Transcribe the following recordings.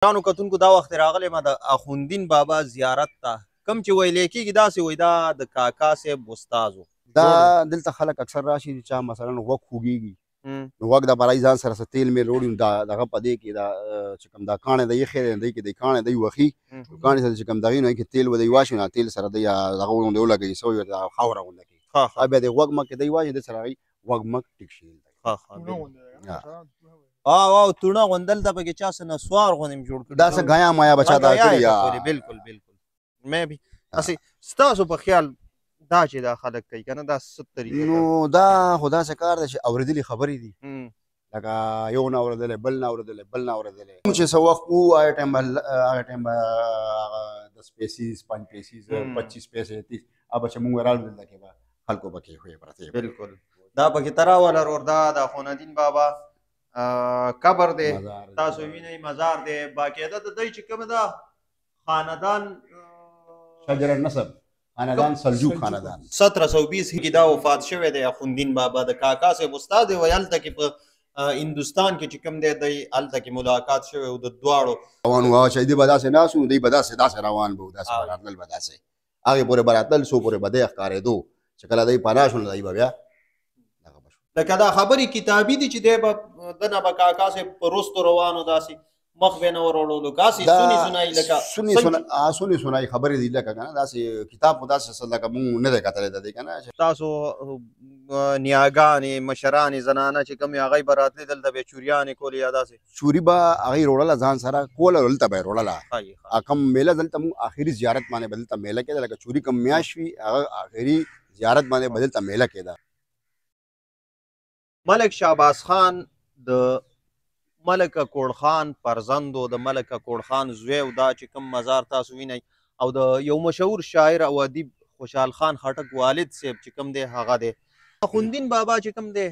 ګرانو کتونکو دا وخت راغلی ما د اخوندین بابا زیارت ته کوم چې ویلی کېږي داسې وایي دا د کاکا صاحب استاد و. دا دلته خلک اکثر راشي چې چا مثلا غوږ خوږېږي نو غوږ د برای ځان سره څه تیل میل وړي نو دغه په دې کې دا چې کوم دا کاڼی دی ایښی دی دی کې دی کاڼی دی وخي کاڼي سره چې کوم دغې نو کې تیل ودی واشي نو تیل سره دی دغه غوندې ولګوي څه وایي خاوره غونډه کوي بیا د غوږ مک دی واشي د سره هغوی غوږ مک ټیک شي او تونه غوندل ته پکې چا څه نسوار غوندې م جوړ کړي دا څه ګیا مایا بچا دا کړي بالکل بالکل مې بي هسې ستاسو په خیال دا چې دا خلک کوي که نه دا څه طریقه نو دا خو داسې کار دی چې اورېدلې خبرې دي لکه یو نه اورېدلی بل نه اورېدلی بل نه اورېدلی چې څه وخت وو هغه ټایم به 10 پیسیز 5 پیسیز 25 پیسې 30 هغه به چې مونږ رالو دلته کې به خلکو به کېښویې پرتې بالکل دا پکې تراوله رور دا د اخوندین بابا قبر دی تاسو وینئ مزار دی باقاعده د دوی چې کومه ده خاندان شجر النسب خاندان سلجوق خاندان 1720 کې دا وفات شوی دی اخوندین بابا د کاکا صاحب استاد دی وی هلته کې په هندوستان کې چې کوم دی دی هلته کې ملاقات شوی و د دواړو روان وو چې دوی به داسې ناست وو دوی به داسې روان به وو داسې به راتلل به داسې هغې پورې به راتلل څو پورې به دی ښکارېدو چې کله دوی پناه شول دوی به بیا لکه دا خبرې کتابي دي چې دی به دنه به کاکا صاحب په رستو روانو داسې مخ به نه وروړلو کاسې سني سنایي لکه سني سنایي خبرې دي لکه که نه داسې کتاب خو داسې لکه مونږ نه دی کتلی د دی که نه تاسو نیاګانې مشرانې زنانه چې کوم هغوی به راتلې دلته به یې چوریانې کولې یا داسې چوري به هغوی وړله ځان سره کوله دلته به یې وړله کوم میله دلته مونږ آخري زیارت باندې به دلته میله کېده لکه چوري کوم میاشت وي هغه آخري زیارت باندې به دلته میله کېده ملک شهباز خان د ملک اکوړ خان فرزندو د ملک اکوړ خان زوی او دا چې کوم مزار تاسو وینئ او د یو مشهور شاعر او ادیب خوشحال خان خټک والد صاحب چې کوم دی هغه دی اخوندین بابا چې کوم دی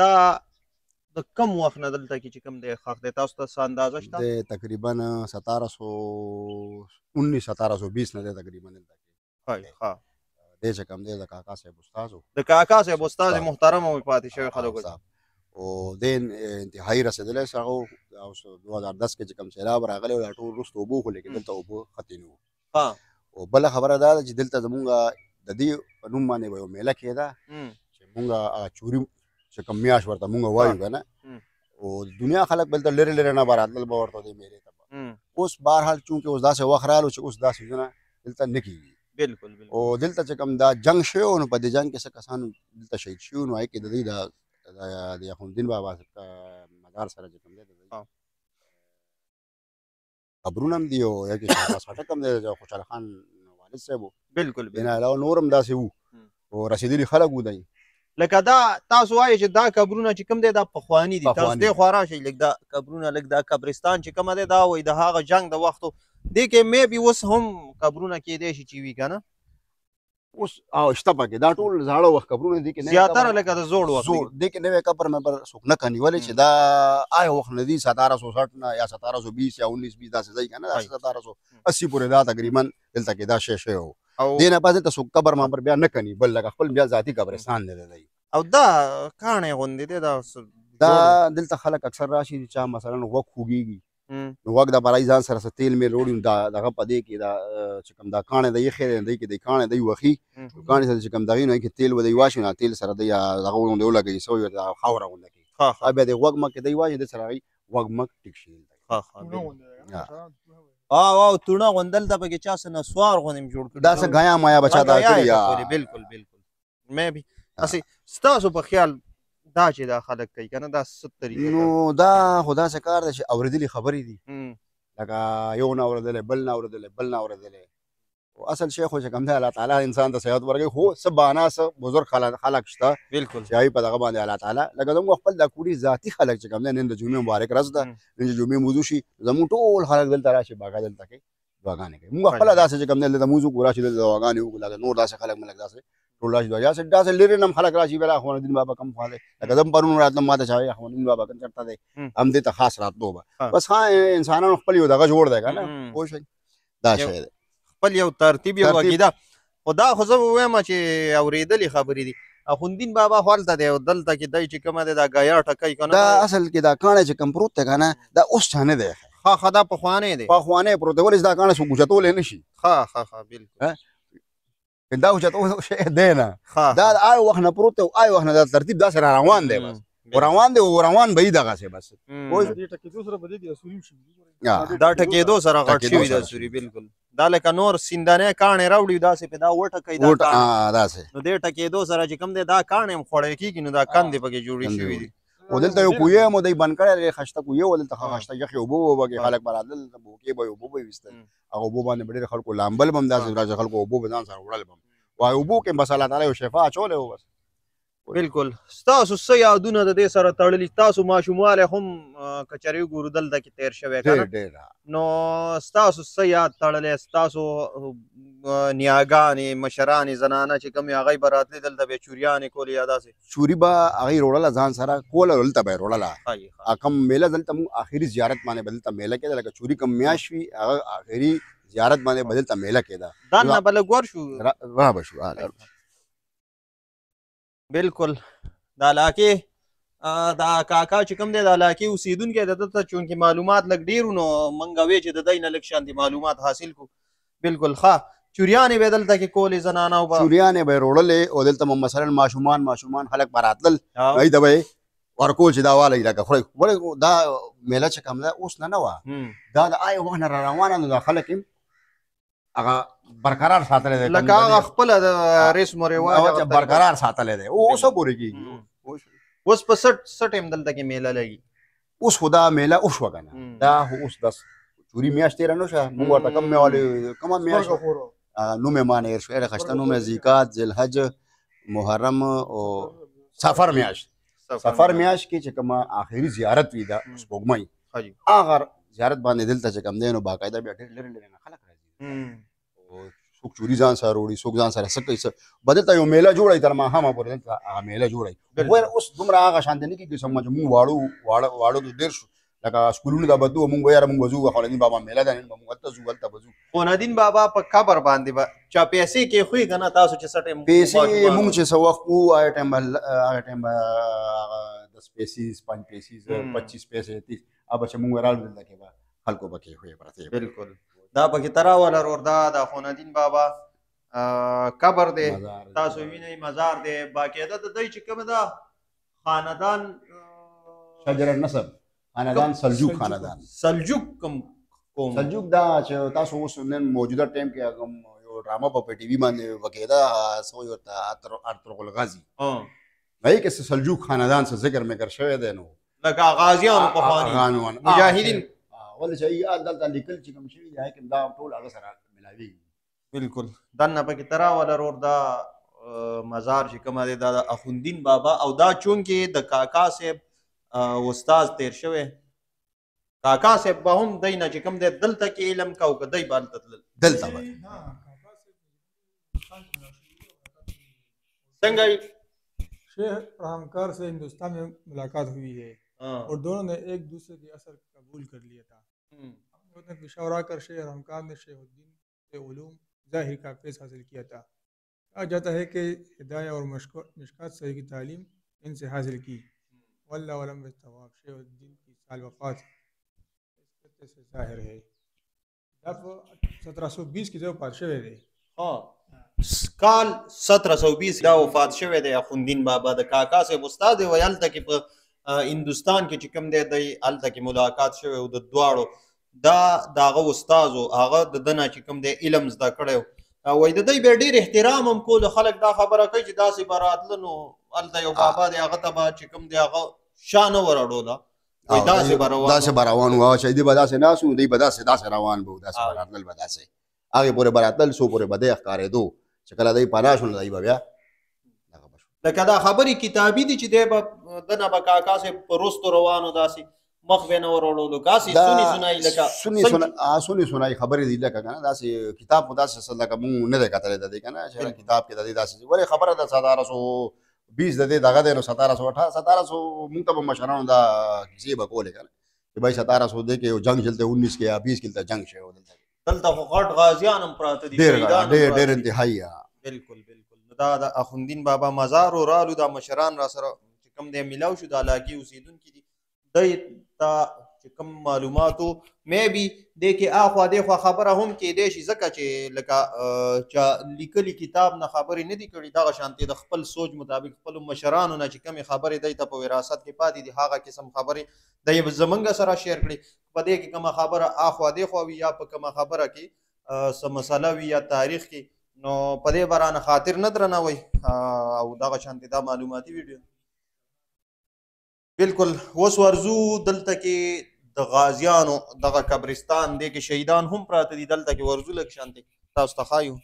دا د کم وخت نه دلته کې چې کوم دی ښخ دی تاسو ته څه اندازه شته دی تقریبا 1719 نه دی تقریبا دلته کې دی چې کوم دی د کاکا صاحب استاد و د کاکا صاحب استاد محترم او پاتې شوی خلکو او دی انتهایي رسېدلی څه هغه 2010 کې چې کوم سیلاب راغلی و دا ټول وروسته اوبه خو لیکن دلته اوبه ختې نه وو او بله خبره دا ده چې دلته زمونږ د دې په نوم باندې به یو میله کېده چې مونږ هغه چوري چې کوم میاشت ورته مونږ وایو که نه او دنیا خلک بلته لرې لرې نه به راتلل به ورته دې میلې ته به اوس بهرحال چونکې اوس داسې وخت رالو چې اوس دا څیزونه دلته نه کېږي بالکل او دلته چې کوم دا جنگ شوی نو په دې جنګ کې څه کسان دلته شهید شوي نو هغې کې د دوی د اخوندین بابا مدار سره چې کوم دی د دوی قبرونه هم دي او یا کې شهباز خټک هم دی خوشحال خان والد صاحب و بالکل بنا علاوه نور هم داسې وو او رسېدلي خلک وو دی لکه دا تاسو وایئ چې دا قبرونه چې کوم دی دا پخواني دي تاسو دې خوا راشئ لږ دا قبرونه لږ دا قبرستان چې کومه دی دا وایي د هغه جنګ د وختو دې کې مې بي اوس هم قبرونه کېدی شي چې وي که نه اوس شته پکې دا ټول زاړه وخت قبرونه دي کې زیاتره لکه د زوړ وخت دې کې نوی قبر مې پر څوک نه کنیولی چې دا آیا وخت نه دي 1760 نه یا 1720 یا 1920 داسې ځای که نه 1780 پورې دا تقریبا دلته کې دا شی و دې نه پس دلته څوک قبر ما پر بیا نه کني بل لکه خپل بیا ذاتي قبرستان دی دی او دا کاڼی غوندې دی دا دلته خلک اکثر راشي چې چا مثلا غوږ خوږېږي نو غوږ د برای ځان سره څه تیل میل وړي نو دغه په دې کې دا چې کوم دا کاڼی دی ایښی دی دی کې دی کاڼی دی وخي کاڼي سره چې کوم دغې نو کې تیل ودی واشي نو تیل سره دی دغه غوندې ولګوي څه وایي خاوره غونډه کوي بیا د غوږ مک دی واشي د سره هغوی غوږ مک ټیک شي او تونه غوندل ته پکې چا څه نسوار غوندې م جوړ کړي دا څه ګیا مایا بچا دا کړي بالکل بالکل مې بي هسې ستاسو په خیال دا چې دا خلک کوي که نه دا څه طریقه نو دا خو داسې کار دی چې اورېدلې خبرې دي لکه یو نه اورېدلی بل نه اورېدلی بل نه اورېدلی او اصل شی خو چې کوم دی الله تعالی انسان ته صحت ورکوي خو څه بهانه څه بزرګ خلک شته بالکل چې هغوی په دغه باندې الله تعالی لکه زموږ خپل دا کوري ذاتي خلک چې کوم دی نن د جمعې مبارک ورځ ده نن چې جمعې موضوع شي زموږ ټول خلک دلته راشي باغه دلته کې دعاګانې کوي مونږ خپله داسې چې کوم دی دلته موضوع کو راشي دلته دعاګانې وکړو لکه نور داسې خلک ملک داسې ټول راشي داسې لرې نه هم خلک راشي بیا اخوندین بابا کوم خوا دی لکه زه هم پرون راتلم ما ته چا وایي اخوندین بابا کوم چېرته دی هم دې ته خاص راتلو به بس انسانانو خپل یو دغه جوړ دی که نه پوه شئ دا شی دی خپل یو ترتیب یو عقیده خو دا خو زه به وایم چې اورېدلې خبرې دي اخوندین بابا خو هلته دی او دلته کې دی چې کومه دی دا ګیا ټکی که نه دا اصل کې دا کاڼی چې کوم پروت دی که نه دا اوس چا نه دی ها ها دا پخوانی دی پخوانی پروت دی ولې دا کاڼه څوک اوچتولی نه شي ها ها ها بالکل دا اوچتول شی دی نه دا د هغه وخت نه پروت دی او هغه وخت نه دا ترتیب داسې را روان دی بس روان دی او روان به وي دغسې بس دا ټکېدو سره غټ شوي دا سوري بالکل دا لکه نور سیندانې کاڼې راوړي داسې پې دا وټکوي داسې نو دې ټکېدو سره چې کوم دی دا کاڼې هم خوړی کېږي نو دا کندې پکې جوړې شوي دي او دلته یو کویه مو دی بند کړی دی خشته کویه و دلته خشته یخې اوبه وه پکې خلک به راتلل دلته بوکې به یې اوبه به یې ویستل هغه اوبو باندې به ډېر خلکو لامبل به هم داسې راځي خلکو اوبو به ځان سره وړل به هم وایي اوبو کې بس الله تعالی یو شفا اچولی و بس بالکل ستاسو څه یادونه د دې سره تړلي تاسو ماشوموالی هم که چېرې وګورو دلته کې تېر شوی که نه نو ستاسو څه یاد تړلی ستاسو نیاګانې مشرانې زنانه چې کومې هغوی به راتلې دلته به یې چوریانې کولې یا داسې چوري به هغوی روړله ځان سره کوله دلته به یې روړله کوم میله دلته مونږ آخري زیارت باندې به دلته میله کېده لکه چوري کوم میاشت وي هغه آخري زیارت باندې به دلته میله کېده دا نه به لږ ور شو را به شو بالکل دا علاقې دا کاکا چې کوم دی د علاقې اوسېدونکی د ده ته چونکې معلومات لږ ډېر وو نو موږ وې چې د دی نه لږ شانتې معلومات حاصل کړو بالکل ښه چوریانې به یې دلته کې کولې زنانه به چوریانې به یې روړلې او دلته مثلا ماشومان خلک به راتلل هغوی ته به یې ورکول چې دا والی لکه خورئ ولې دا میله چې کوم ده اوس نه وه دا د هغې وخت نه را روانه نو دا خلک هم هغه برقرار ساتلی دی لکه هغه خپله د رسم و رواج برقرار ساتلی دی اوسه پورې کېږي اوس په څه ټایم دلته کې میله لګي اوس خو دا میله وشوه که نه دا خو اوس داس چوري میاشت تېره نه شوه مونږ ورته کم میوالې کومه میاشت نوم یې ما نه هېر شو ډېره ښایسته نوم یې ذیقات ذیالحج محرم او سفر میاشت سفر میاشت کې چې کومه آخري زیارت وي دا سپوږمۍ هغه زیارت باندې دلته چې کوم دی نو باقاعده بیا ډېر لرې لرې نه خلک راځي څوک چوري ځان سره وړي څوک ځان سره څه کوي څه به دلته یو میله جوړوي تر ماښامه پورې دلته هغه میله جوړوي وایي اوس دومره هغه شانتې نه کېږي څنګه چې مونږ واړه د ډېر شو لکه سکولونو ته به ځو مونږ به یاره مونږ به ځو خولدین بابا میله ده نن به مونږ هلته ځو هلته به ځو خولدین بابا په قبر باندې به چا پیسې کېښوي که نه تاسو چې څه ټایم پیسې مونږ چې څه وخت وو هغه ټایم به 10 پیسې 5 پیسې 25 پیسې 30 هغه چې مونږ رالو دلته کې به خلکو به کېښوي پرتې بالکل دا پکې تراوله رور دا د خونالدین بابا قبر دی تاسو وینئ مزار دی باقاعده د دوی چې کومه ده خاندان شجر النسب خاندان سلجوق خاندان سلجوق کوم سلجوق دا چې تاسو اوس نن موجوده ټایم کې هغه یو ډرامه په ټي وي باندې باقاعده څه وایي ورته ارطغرل الغازي هغې کې سلجوق خاندان څه ذکر مکر شوی دی نو لکه غازیانو پخواني مجاهدین ولې چې یې دلته لیکل چې کوم شوي دي هغې کې دا ټول هغه سره ملاوېږي بالکل دننه پکې تراوله رور دا مزار چې کومه دی دا د اخوندین بابا او دا چونکې د کاکا صاحب استاد تیر شوی کاکا صاحب به هم دی نه چې کوم دی دلته کې علم کو که دی به هلته تلل دلته به څنګه शेख रहमकार से हिंदुस्तान में मुलाकात हुई है और दोनों ने एक दूसरे के असर कबूल कर लिया था ने पिशावर आकर शेख रहमकार ने शेखुद्दीन से उलूम ज़ाहिर का फैज़ हासिल किया था कहा जाता है कि हिदायत और मशकात सही की तालीम इनसे हासिल की वल्लाहु अलम बिस्सवाब शेखुद्दीन की साल वफ़ात से ज़ाहिर है जब 1720 की जब पादशाह थे کال 1720 دا وفات شوی دی اخوندین بابا د کاکا صاحب استاد دی وی هلته کې په هندوستان کې چې کوم دی دی هلته کې ملاقات شوی و د دواړو دا د هغه استاد و هغه د ده نه چې کوم دی علم زده کړی و وایي د دی بیا ډېر احترام هم کولو خلک دا خبره کوي چې داسې به راتله نو هلته یو بابا دی هغه ته به چې کوم دی هغه شا نه ورړوله وایي داسې به روان و چې دی به داسې ناست و دی به داسې روان به و داسې به راتلل به داسې هغې پورې به راتلل څو پورې به دی ښکارېدو چې کله دی پناه شول دی به بیا لکه دا خبرې کتابي دي چې دی به ده نه به کاکا صاحب په رستو روانو داسې مخ به نه ورړولو کاسې سني سنایي لکه سني سنایي خبرې دي لکه که نه داسې کتاب خو داسې لکه مونږ نه دی کتلی د دی که نه چې کتاب کې د دی داسې ولې خبره ده 1720 د دی دغه دی نو 1700 مونږ ته به مشرانو دا کیسې به کولې که نه چې بھائی 1700 دی کې یو جنګ چلته 19 کې یا 20 کې دلته جنګ شوی و دلته خو غټ غازیان هم پراته دي ډېر انتهایي بالکل بالکل دا د اخوندین بابا مزار و رالو دا مشران را سره چې کوم دی میلاو شو د علاقې اوسېدونکي دي دی ته چې کوم معلوماتو مې بي دې کې اخوا دېخوا خبره هم کېدی شي ځکه چې لکه چا لیکلي کتاب نه خبرې نه دي کړي دغه شانتې د خپل سوچ مطابق خپلو مشرانو نه چې کومې خبرې دی ته په وراثت کې پاتې دي هغه قسم خبرې دی زمونږ سره شیر کړي په دې کې کومه خبره اخوا دېخوا وي یا په کومه خبره کې څه مسله وي یا تاریخ کې نو په دې برانه خاطر نه درنوئ او دغه شانتې دا معلوماتي ویډیو بالکل اوس ورځو دلته کې د غازیانو دغه قبرستان دی کې شهیدان هم پراته دي دلته کې ورځو لږ شانتې تاسو ته ښایو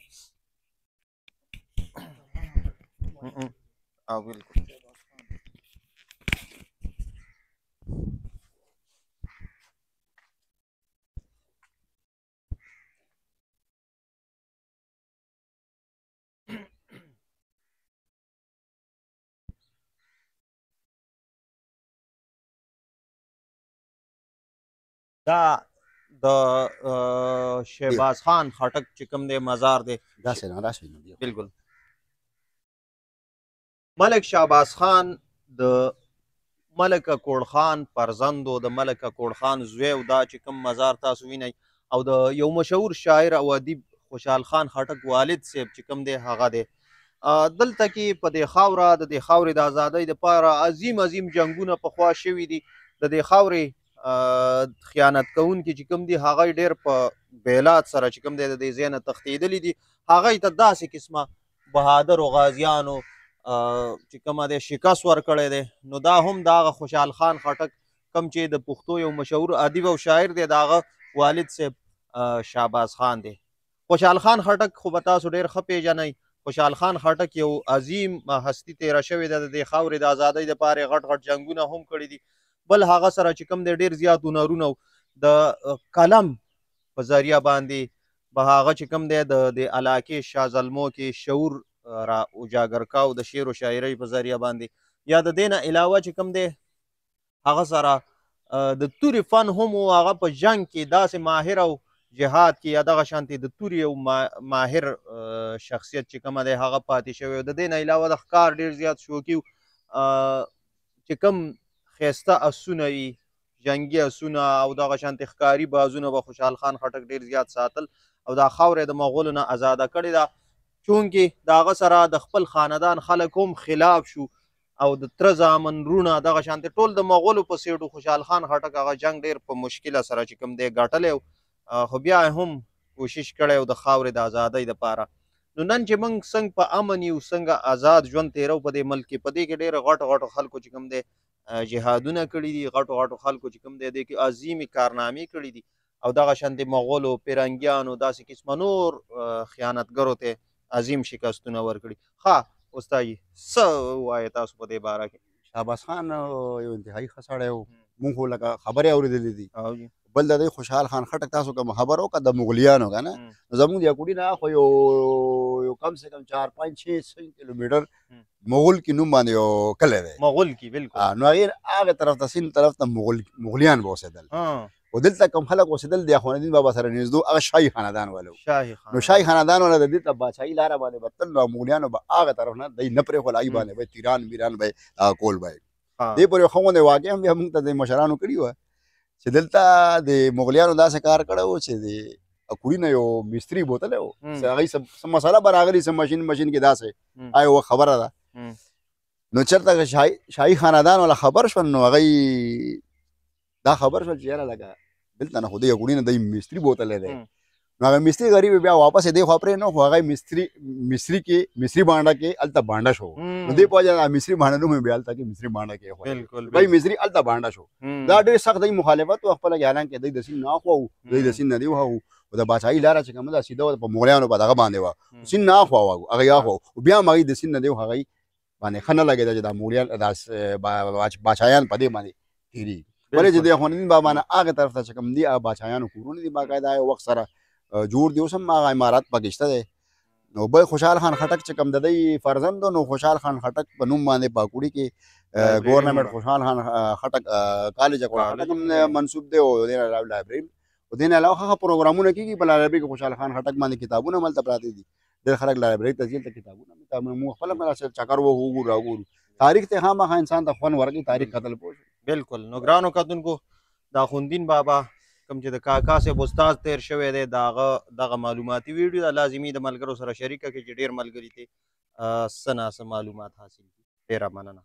او بالکل دا د شهباز خان خټک چې کوم دی مزار دی بالکل ملک شهباز خان د ملک کوړ خان فرزند او د ملک کوړ خان زوی او دا چې کوم مزار تاسو وینئ او د یو مشهور شاعر او ادیب خوشحال خان خټک والد صاحب چې کوم دی هغه دی دلته کې په دې خاوره د دې خاورې د ازادۍ دپاره عظیم جنګونه پخوا شوي دي د دې خاورې خیانت کوونکي چې کوم دي هغه ډېر په بیلات سره چې کوم دی د دې ځای نه تښتېدلي دي هغوی ته داسې قسمه بهادرو غازیانو چې کومه دی شکست ورکړی دی نو دا هم د هغه خوشحال خان خټک کوم چې د پښتو یو مشهور ادیب او شاعر دی د هغه والد صاحب شهباز خان دی خوشحال خان خټک خو به تاسو ډېر ښه پېژنئ خوشحال خان خټک یو عظیم هستي تیره شوې ده د دې خاورې د ازادۍ دپاره یې غټ جنګونه هم کړي دي بل هغه سره چې کوم دی ډېر زیات هنرونه د قلم په ذریعه باندې به هغه چې کوم دی د علاقې شاه زلمو کې شعور را اجاګر کا او د شعر و شاعرۍ په ذریعه باندې یا د دې نه علاوه چې کوم دی هغه سره د تورې فن هم و هغه په جنګ کې داسې ماهر او جهاد کې یا دغه شانتې د تورې یو ماهر شخصیت چې کومه دی هغه پاتې شوی د دې نه علاوه د ښکار ډېر زیات شوقي چې کوم ښایسته اسونه وي جنګي اسونه او دغه شانتې ښکاري بازونه به خوشحال خان خټک ډېر زیات ساتل او دا خاوره د مغولو نه آزاده کړې ده چونکې د هغه سره د خپل خاندان خلک هم خلاف شو او د تره زامن رونه دغه شانتې ټول د مغولو په سیډو خوشحال خان خټک هغه جنګ ډېر په مشکله سره چې کوم دی ګټلی خو بیا هم کوشش کړی او د خاورې د ازادۍ دپاره نو نن چې موږ څنګه په امن یو څنګه آزاد ژوند تېرو په دې ملک کې په دې کې ډېرو غټو خلکو چې کوم دی جهادونه کړي دي غټو خلکو چې کوم دی دې کې عظیمې کارنامې کړي دي او دغه شانتې مغولو پیرنګیانو داسې قسمه نور خیانتګرو ته عظیم شکستونه ورکړي ښه استاد څه وایې تاسو په دې باره کې شهباز خان یو انتهایي ښه سړی و مونږ خو لکه خبرې اورېدلې دي بل د دې خوشحال خان خټک تاسو کوم خبر وکړه د مغلیانو که نه زموږ د یاکوټي نه خو یو کم سے کم 4-5-6 کیلومیټر مغول کې نوم باندې یو کلی دی مغول کې بالکل نو هغې طرف ته سیند طرف ته مغلیان به اوسېدل او دلته کوم خلک اوسېدل د اخوندین بابا سره نږدې هغه شاهي خاندان والو نو شاهي خاندان والا د دې ته بادشاهي لاره باندې به تل نو مغلیانو به هغه طرف نه دی نه پرېښول هغې باندې به تیران بیران به کول به دې پورې ښه غوندې واقع هم بیا موږ ته د مشرانو کړي وه چې دلته د مغلیانو داسې کار کړی و چې د اکوړي نه یو مستري بوتلی و هغوی څه مسله به راغلي څه مشین کې داسې آیا یوه خبره ده نو چېرته شاهي خاندان والا خبر شول نو هغوی دا خبر شول چې یاره لکه دلته نه خو دی اکوړي نه دی مستري بوتلی دی نو هغه مستري غریب بیا واپس یې دې خوا پرې نه خو هغه مصري بانډه کې هلته بانډه شو نو دې په وجه مصري بانډه نوم یې بیا هلته کې مصري بانډه کې بای مصري هلته بانډه شو دا ډېر سخت دی مخالفت و خپله حالانکې دوی د سیند نه اخوا وو دوی د سیند نه دې وهه او د باچایي لاره چې کومه ده سیده په مغلیانو په دغه باندې وه سیند نه اخوا وه هغې اخوا و بیا هم هغوی د سیند نه دې هغوی باندې ښه نه لګېده چې دا مغلیان دا باچایان په دې باندې تېرېږي ولې چې د اخوندین بابا نه هغې طرف ته چې کوم دي هغه باچایانو کورونه دي باقاعده یو وخت سره جوړ دی اوس هم هغه عمارات پکې شته دی نو بل خوشحال خان خټک چې کوم د دوی فرزند نو خوشحال خان خټک په نوم باندې په اکوړي کې ګورنمنټ خوشحال خان خټک کالج خټک منصوب دی او دې نه لایبرري او دې نه علاوه هغه پروګرامونه کېږي په لایبرري کې خوشحال خان خټک باندې کتابونه هم هلته پراته دي ډېر خلک لایبرري ته ځي هلته کتابونه موږ خپله هم چکر ووهو وګورو راګورو تاریخ ته خامخا انسان ته خوند ورکوي تاریخ کتل پوه بالکل نو ګرانو کتونکو د اخوندین بابا کوم چې د کاکا صاحب استاد تیر شوی دی د هغه دغه معلوماتي ویډیو ده لازمي د ملګرو سره شریکه کړئ چې ډېر ملګري ترې څه ناڅه معلومات حاصل کړي. ډېره مننه.